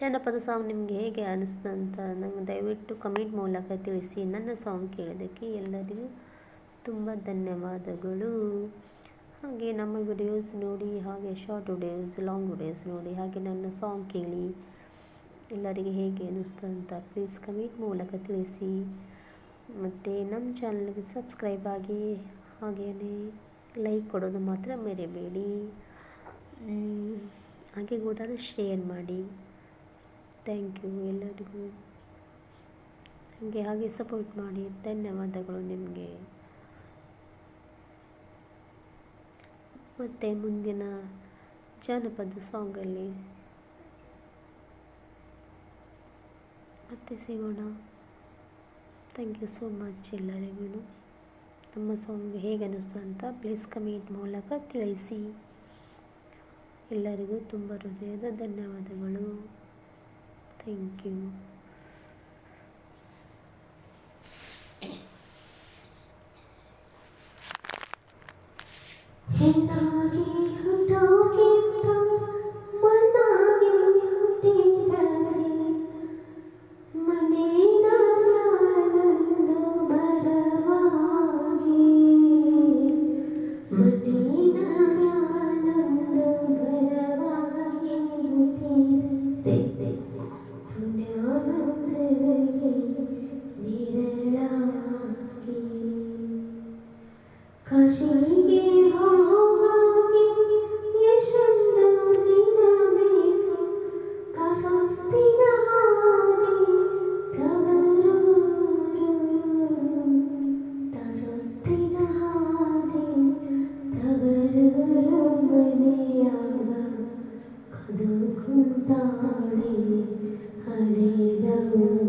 ಜನಪದ ಸಾಂಗ್ ನಿಮಗೆ ಹೇಗೆ ಅನಿಸ್ತು ಅಂತ ನಂಗೆ ದಯವಿಟ್ಟು ಕಮೆಂಟ್ ಮೂಲಕ ತಿಳಿಸಿ. ನನ್ನ ಸಾಂಗ್ ಕೇಳೋದಕ್ಕೆ ಎಲ್ಲರಿಗೂ ತುಂಬ ಧನ್ಯವಾದಗಳು. ಹಾಗೆ ನಮ್ಮ ವಿಡಿಯೋಸ್ ನೋಡಿ, ಹಾಗೆ ಶಾರ್ಟ್ ವಿಡಿಯೋಸ್, ಲಾಂಗ್ ವಿಡಿಯೋಸ್ ನೋಡಿ, ಹಾಗೆ ನನ್ನ ಸಾಂಗ್ ಕೇಳಿ. ಎಲ್ಲರಿಗೆ ಹೇಗೆ ಅನಿಸ್ತು ಅಂತ ಪ್ಲೀಸ್ ಕಮೆಂಟ್ ಮೂಲಕ ತಿಳಿಸಿ. ಮತ್ತು ನಮ್ಮ ಚಾನಲ್ಗೆ ಸಬ್ಸ್ಕ್ರೈಬ್ ಆಗಿ, ಹಾಗೆಯೇ ಲೈಕ್ ಕೊಡೋದು ಮಾತ್ರ ಮರಿಬೇಡಿ. ಹಾಗೆ ಕೂಡ ಶೇರ್ ಮಾಡಿ. ಥ್ಯಾಂಕ್ ಯು ಎಲ್ಲರಿಗೂ. ಹಾಗೆ ಸಪೋರ್ಟ್ ಮಾಡಿ. ಧನ್ಯವಾದಗಳು ನಿಮಗೆ. ಮತ್ತು ಮುಂದಿನ ಜಾನಪದ ಸಾಂಗಲ್ಲಿ ಮತ್ತೆ ಸಿಗೋಣ. ಥ್ಯಾಂಕ್ ಯು ಸೋ ಮಚ್ ಎಲ್ಲರಿಗೂ. ನಮ್ಮ ಸಾಂಗ್ ಹೇಗೆ ಅನ್ನಿಸ್ತು ಅಂತ ಪ್ಲೀಸ್ ಕಮೆಂಟ್ ಮೂಲಕ ತಿಳಿಸಿ. ಎಲ್ಲರಿಗೂ ತುಂಬ ಹೃದಯದ ಧನ್ಯವಾದಗಳು. Thank you. ಹೆಣ್ಣಾಗಿ ಹುಟ್ಟೋಕ್ಕಿಂತ ಮಣ್ಣಾಗಿ ಹುಟ್ಟಿದರೆ ಮಣ್ಣಿನ ಮ್ಯಾಲೊಂದು ಬರವಾಗಿ, ಮಣ್ಣಿನ ಮ್ಯಾಲೊಂದು ಬರವಾಗಿ ಹುಟ್ಟಿದೆ ಪುಣ್ಯಾನಂದರಿಗೆ ನಿರಳಾಗಿ. ಕಾಶಿಗೆ ಹೋಗಿ ಯಶೋಧ ದಿನಬೇಕು, ಕಾಸೊತ್ತಿನ ಹಾದಿ ತವರೂರು, ಕಾಸೊತ್ತಿನ ಹಾದಿ ತವರೂರು. ಮನೆಯಾಗ ಕದು ಕುಂತಾಳೆ ಹಳೆದವರು.